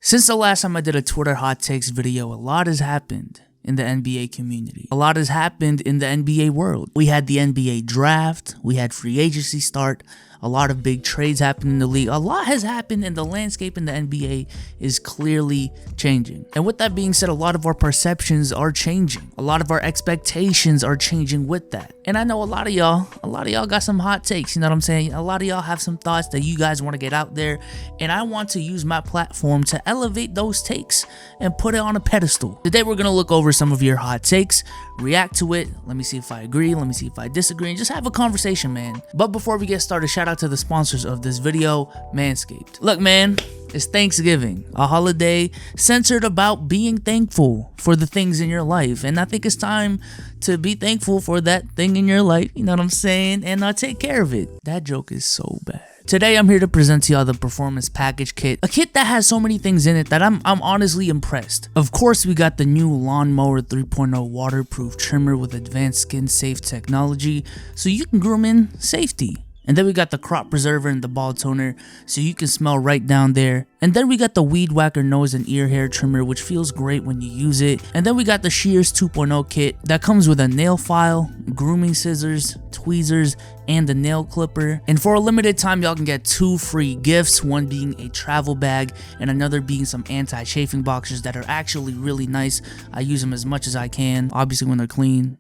Since the last time I did a Twitter hot takes video, a lot has happened in the NBA community. A lot has happened in the NBA world. We had the NBA draft, we had free agency start, a lot of big trades happened in the league. A lot has happened, and the landscape in the NBA is clearly changing. And with that being said, a lot of our perceptions are changing. A lot of our expectations are changing with that. And I know a lot of y'all got some hot takes, you know what I'm saying? A lot of y'all have some thoughts that you guys want to get out there, and I want to use my platform to elevate those takes and put it on a pedestal. Today we're going to look over some of your hot takes, react to it, let me see if I agree, let me see if I disagree, and just have a conversation, man. But before we get started, shout out to the sponsors of this video, Manscaped. Look, man, it's Thanksgiving, a holiday centered about being thankful for the things in your life, and I think it's time to be thankful for that thing in your life, you know what I'm saying, and take care of it. That joke is so bad. Today I'm here to present to y'all the Performance Package Kit, a kit that has so many things in it that I'm honestly impressed. Of course, we got the new Lawnmower 3.0 waterproof trimmer with advanced skin safe technology, so you can groom in safety. And then we got the crop preserver and the ball toner, so you can smell right down there. And then we got the weed whacker nose and ear hair trimmer, which feels great when you use it. And then we got the Shears 2.0 kit that comes with a nail file, grooming scissors, tweezers, and a nail clipper. And for a limited time, y'all can get 2 free gifts, one being a travel bag and another being some anti-chafing boxers that are actually really nice. I use them as much as I can, obviously when they're clean.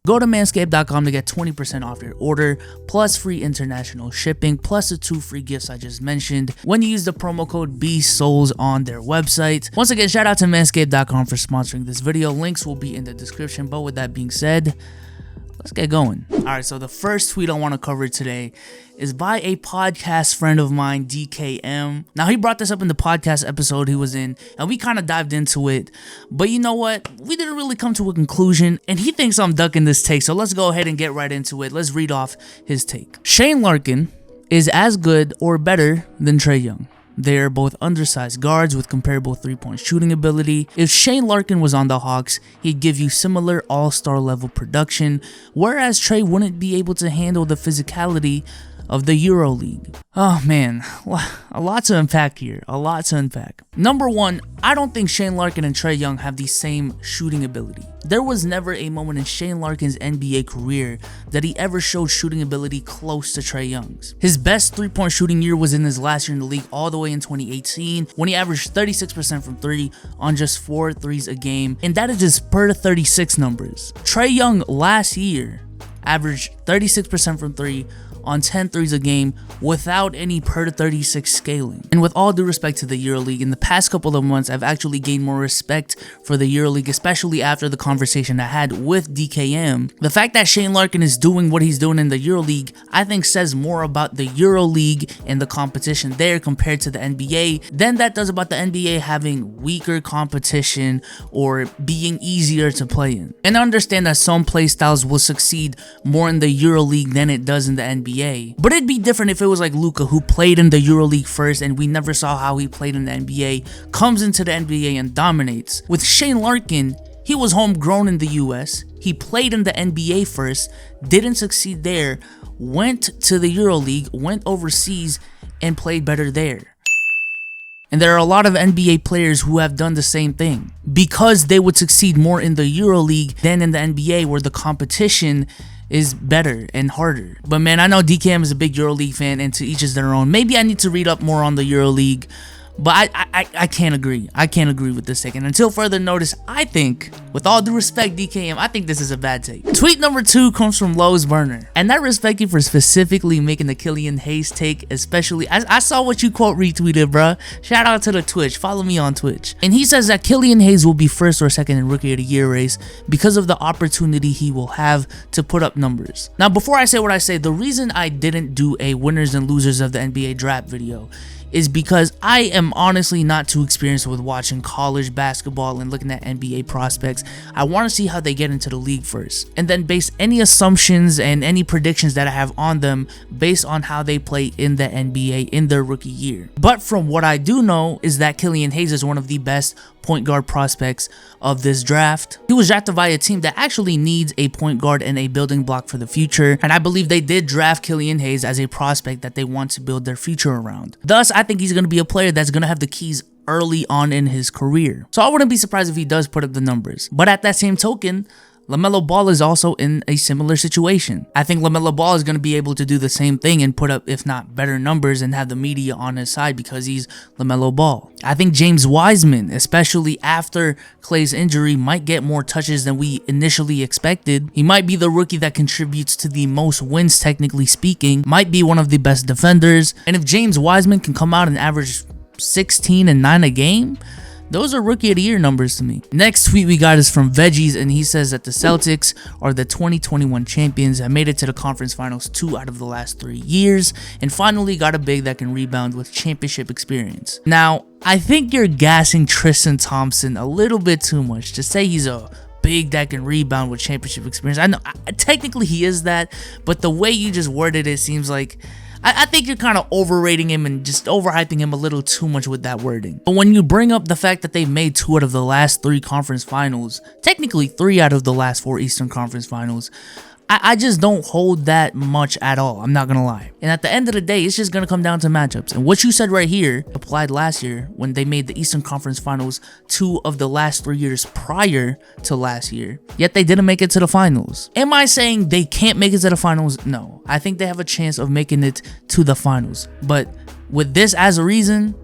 Go to manscaped.com to get 20% off your order, plus free international shipping, plus the 2 free gifts I just mentioned when you use the promo code BSouls on their website. Once again, shout out to manscaped.com for sponsoring this video. Links will be in the description, but with that being said, let's get going. Alright, so the first tweet I want to cover today is by a podcast friend of mine, DKM. Now, he brought this up in the podcast episode he was in, and we kind of dived into it. But you know what? We didn't really come to a conclusion, and he thinks I'm ducking this take, so let's go ahead and get right into it. Let's read off his take. Shane Larkin is as good or better than Trae Young. They are both undersized guards with comparable 3-point shooting ability. If Shane Larkin was on the Hawks, he'd give you similar all-star level production, whereas Trae wouldn't be able to handle the physicality of the EuroLeague. Oh man, a lot to unpack here, a lot to unpack. Number one, I don't think Shane Larkin and Trae Young have the same shooting ability. There was never a moment in Shane Larkin's NBA career that he ever showed shooting ability close to Trae Young's. His best 3-point shooting year was in his last year in the league all the way in 2018 when he averaged 36% from 3 on just 4 threes a game, and that is just per 36 numbers. Trae Young last year averaged 36% from 3 on 10 threes a game without any per 36 scaling. And with all due respect to the EuroLeague, in the past couple of months, I've actually gained more respect for the EuroLeague, especially after the conversation I had with DKM. The fact that Shane Larkin is doing what he's doing in the EuroLeague, I think says more about the EuroLeague and the competition there compared to the NBA than that does about the NBA having weaker competition or being easier to play in. And I understand that some play styles will succeed more in the EuroLeague than it does in the NBA. But it'd be different if it was like Luka, who played in the EuroLeague first and we never saw how he played in the NBA, comes into the NBA and dominates. With Shane Larkin, he was homegrown in the US, he played in the NBA first, didn't succeed there, went to the EuroLeague, went overseas, and played better there. And there are a lot of NBA players who have done the same thing because they would succeed more in the EuroLeague than in the NBA, where the competition is better and harder. But man, I know DKM is a big EuroLeague fan, and to each is their own. Maybe I need to read up more on the EuroLeague, but I can't agree. I can't agree with this take. And until further notice, I think, with all due respect, DKM, I think this is a bad take. Tweet number 2 comes from Lowe's Burner. And I respect you for specifically making the Killian Hayes take, especially, I saw what you quote retweeted, bruh. Shout out to the Twitch. Follow me on Twitch. And he says that Killian Hayes will be first or second in Rookie of the Year race because of the opportunity he will have to put up numbers. Now, before I say what I say, the reason I didn't do a winners and losers of the NBA draft video is because I am honestly not too experienced with watching college basketball and looking at NBA prospects. I want to see how they get into the league first, and then base any assumptions and any predictions that I have on them based on how they play in the NBA in their rookie year. But from what I do know is that Killian Hayes is one of the best point guard prospects of this draft. He was drafted by a team that actually needs a point guard and a building block for the future, and I believe they did draft Killian Hayes as a prospect that they want to build their future around. Thus, I think he's going to be a player that's going to have the keys early on in his career. So I wouldn't be surprised if he does put up the numbers. But at that same token, LaMelo Ball is also in a similar situation. I think LaMelo Ball is going to be able to do the same thing and put up, if not better numbers, and have the media on his side because he's LaMelo Ball. I think James Wiseman, especially after Clay's injury, might get more touches than we initially expected. He might be the rookie that contributes to the most wins, technically speaking, might be one of the best defenders. And if James Wiseman can come out and average 16 and 9 a game, those are rookie of the year numbers to me. Next tweet we got is from Veggies, and he says that the Celtics are the 2021 champions and made it to the conference finals 2 out of the last 3 years, and finally got a big that can rebound with championship experience. Now, I think you're gassing Tristan Thompson a little bit too much to say he's a big that can rebound with championship experience. I know technically he is that, but the way you just worded it seems like I think you're kind of overrating him and just overhyping him a little too much with that wording. But when you bring up the fact that they've made 2 out of the last 3 conference finals, technically 3 out of the last 4 Eastern Conference finals, I just don't hold that much at all. I'm not gonna lie. And at the end of the day, it's just gonna come down to matchups. And what you said right here applied last year when they made the Eastern Conference Finals 2 of the last 3 years prior to last year. Yet they didn't make it to the finals. Am I saying they can't make it to the finals? No. I think they have a chance of making it to the finals. But with this as a reason,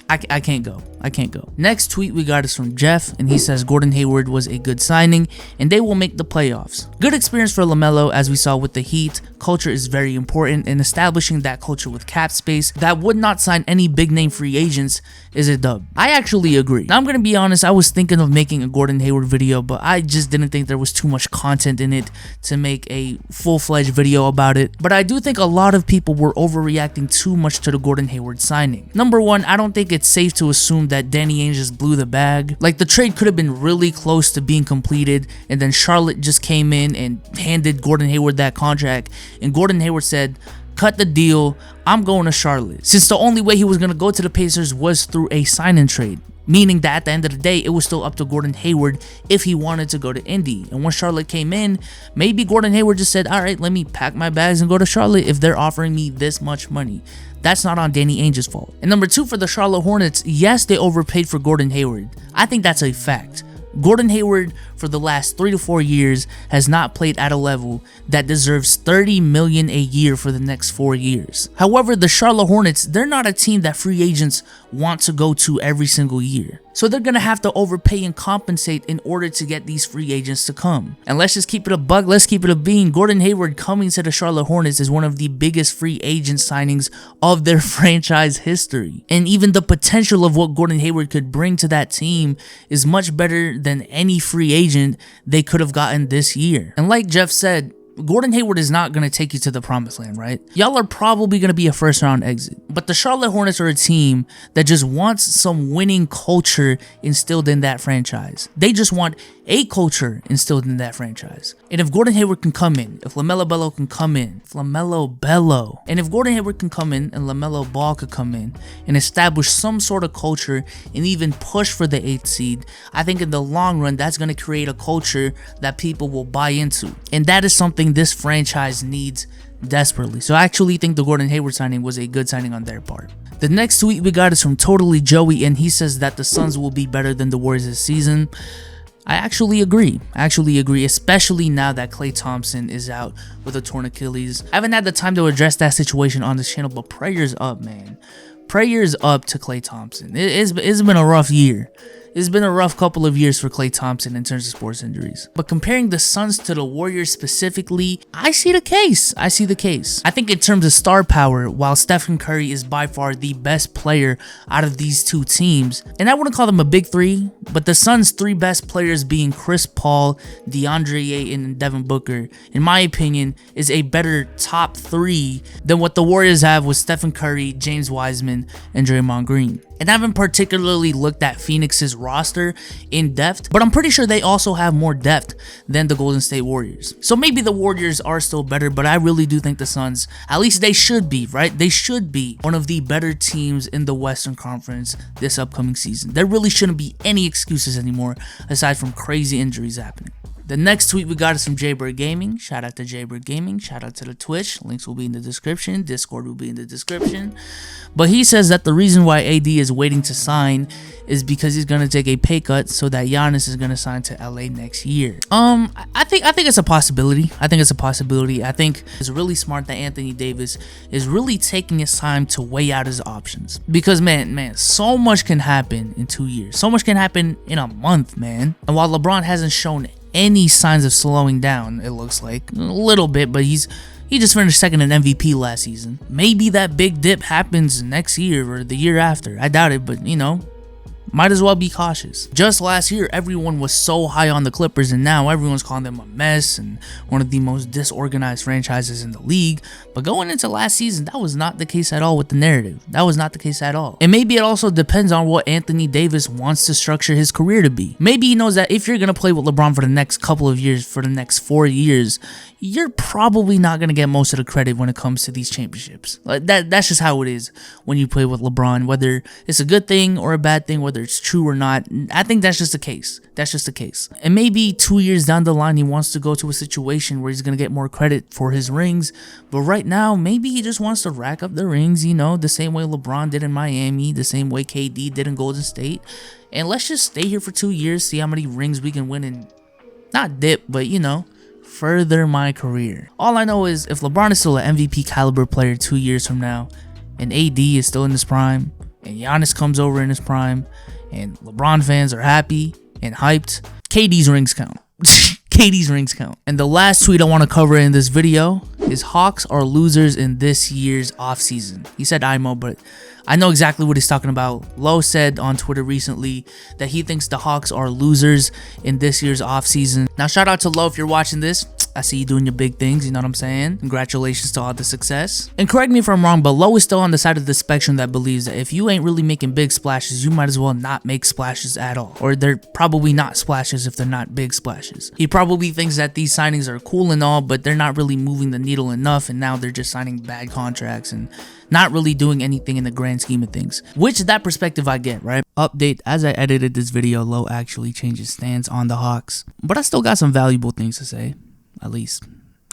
I can't go. I can't go. Next tweet we got is from Jeff, and he says Gordon Hayward was a good signing and they will make the playoffs. Good experience for LaMelo, as we saw with the Heat. Culture is very important, and establishing that culture with cap space that would not sign any big name free agents is a dub. I actually agree. Now I'm gonna be honest, I was thinking of making a Gordon Hayward video, but I just didn't think there was too much content in it to make a full-fledged video about it. But I do think a lot of people were overreacting too much to the Gordon Hayward signing. Number one, I don't think it's safe to assume that Danny Ainge just blew the bag. Like, the trade could have been really close to being completed, and then Charlotte just came in and handed Gordon Hayward that contract, and Gordon Hayward said, cut the deal, I'm going to Charlotte. Since the only way he was going to go to the Pacers was through a sign and trade. Meaning that at the end of the day, it was still up to Gordon Hayward if he wanted to go to Indy. And when Charlotte came in, maybe Gordon Hayward just said, all right, let me pack my bags and go to Charlotte if they're offering me this much money. That's not on Danny Ainge's fault. And number two, for the Charlotte Hornets, yes, they overpaid for Gordon Hayward. I think that's a fact. Gordon Hayward, for the last 3 to 4 years, has not played at a level that deserves $30 million a year for the next 4 years. However, the Charlotte Hornets, they're not a team that free agents want to go to every single year. So they're going to have to overpay and compensate in order to get these free agents to come. And let's just keep it a buck, let's keep it a bean. Gordon Hayward coming to the Charlotte Hornets is one of the biggest free agent signings of their franchise history. And even the potential of what Gordon Hayward could bring to that team is much better than any free agent they could have gotten this year. And like Jeff said, Gordon Hayward is not going to take you to the promised land, right? Y'all are probably going to be a first round exit. But the Charlotte Hornets are a team that just wants some winning culture instilled in that franchise. They just want a culture instilled in that franchise. And if Gordon Hayward can come in, if LaMelo Ball can come in, and if Gordon Hayward can come in and LaMelo Ball could come in and establish some sort of culture and even push for the 8th seed, I think in the long run, that's going to create a culture that people will buy into. And that is something this franchise needs desperately. So I actually think the Gordon Hayward signing was a good signing on their part. The next tweet we got is from Totally Joey, and he says that the Suns will be better than the Warriors this season. I actually agree, especially now that Klay Thompson is out with a torn Achilles. I haven't had the time to address that situation on this channel, but prayers up, man. Prayers up to Klay Thompson. It's been a rough year. It's been a rough couple of years for Klay Thompson in terms of sports injuries. But comparing the Suns to the Warriors specifically, I see the case. I think in terms of star power, while Stephen Curry is by far the best player out of these two teams, and I wouldn't call them a big three, but the Suns' 3 best players being Chris Paul, DeAndre Ayton, and Devin Booker, in my opinion, is a better top 3 than what the Warriors have with Stephen Curry, James Wiseman, and Draymond Green. And I haven't particularly looked at Phoenix's roster in depth, but I'm pretty sure they also have more depth than the Golden State Warriors. So maybe the Warriors are still better, but I really do think the Suns, at least they should be, right? They should be one of the better teams in the Western Conference this upcoming season. There really shouldn't be any excuses anymore aside from crazy injuries happening. The next tweet we got is from Jaybird Gaming. Shout out to Jaybird Gaming. Shout out to the Twitch. Links will be in the description. Discord will be in the description. But he says that the reason why AD is waiting to sign is because he's gonna take a pay cut so that Giannis is gonna sign to LA next year. I think it's a possibility. I think it's really smart that Anthony Davis is really taking his time to weigh out his options. Because man, so much can happen in 2 years. So much can happen in a month, man. And while LeBron hasn't shown any signs of slowing down, it looks like a little bit, but he just finished second in MVP last season. Maybe that big dip happens next year or the year after. I doubt it, but you know, might as well be cautious. Just last year, everyone was so high on the Clippers, and now everyone's calling them a mess and one of the most disorganized franchises in the league. But going into last season, that was not the case at all with the narrative. That was not the case at all. And maybe it also depends on what Anthony Davis wants to structure his career to be. Maybe he knows that if you're going to play with LeBron for the next couple of years, for the next 4 years, you're probably not going to get most of the credit when it comes to these championships. That's just how it is when you play with LeBron, whether it's a good thing or a bad thing, whether it's true or not. I think that's just the case. That's just the case. And maybe 2 years down the line, he wants to go to a situation where he's going to get more credit for his rings. But right now, maybe he just wants to rack up the rings, you know, the same way LeBron did in Miami, the same way KD did in Golden State. And let's just stay here for 2 years, see how many rings we can win and not dip, but you know, further my career. All I know is if LeBron is still an MVP caliber player 2 years from now, and AD is still in his prime, and Giannis comes over in his prime, and LeBron fans are happy and hyped, KD's rings count. KD's rings count. And the last tweet I want to cover in this video is Hawks are losers in this year's offseason. He said IMO, but I know exactly what he's talking about. Lowe said on Twitter recently that he thinks the Hawks are losers in this year's offseason. Now, shout out to Lowe if you're watching this. I see you doing your big things, you know what I'm saying? Congratulations to all the success. And correct me if I'm wrong, but Lowe is still on the side of the spectrum that believes that if you ain't really making big splashes, you might as well not make splashes at all. Or they're probably not splashes if they're not big splashes. He probably thinks that these signings are cool and all, but they're not really moving the needle enough, and now they're just signing bad contracts and not really doing anything in the grand scheme of things. Which that perspective I get, right? Update, as I edited this video, Lowe actually changed his stance on the Hawks. But I still got some valuable things to say. At least,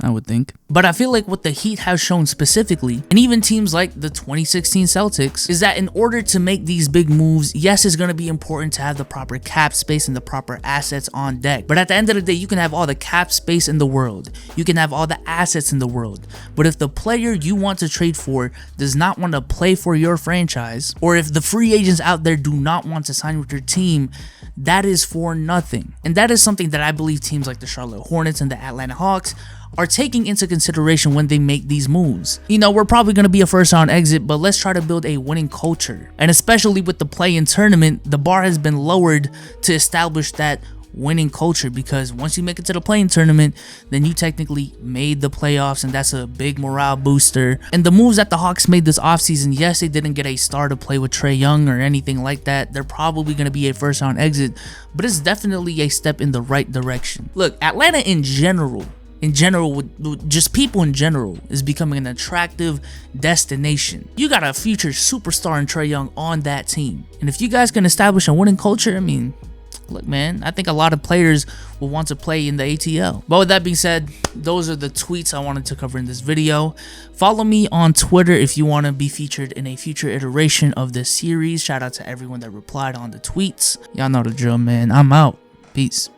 I would think. But I feel like what the Heat have shown specifically, and even teams like the 2016 Celtics, is that in order to make these big moves, yes, it's going to be important to have the proper cap space and the proper assets on deck. But at the end of the day, you can have all the cap space in the world. You can have all the assets in the world. But if the player you want to trade for does not want to play for your franchise, or if the free agents out there do not want to sign with your team, that is for nothing. And that is something that I believe teams like the Charlotte Hornets and the Atlanta Hawks are taking into consideration when they make these moves. You know, we're probably going to be a first round exit, but let's try to build a winning culture. And especially with the play-in tournament, the bar has been lowered to establish that winning culture, because once you make it to the play-in tournament, then you technically made the playoffs, and that's a big morale booster. And the moves that the Hawks made this offseason, yes, they didn't get a star to play with Trae Young or anything like that. They're probably going to be a first round exit, but it's definitely a step in the right direction. Look, Atlanta in general, just people in general, is becoming an attractive destination. You got a future superstar in Trae Young on that team, and if you guys can establish a winning culture, I mean, look, man, I think a lot of players will want to play in the ATL. But with that being said, those are the tweets I wanted to cover in this video. Follow me on Twitter if you want to be featured in a future iteration of this series. Shout out to everyone that replied on the tweets. Y'all know the drill, man. I'm out. Peace.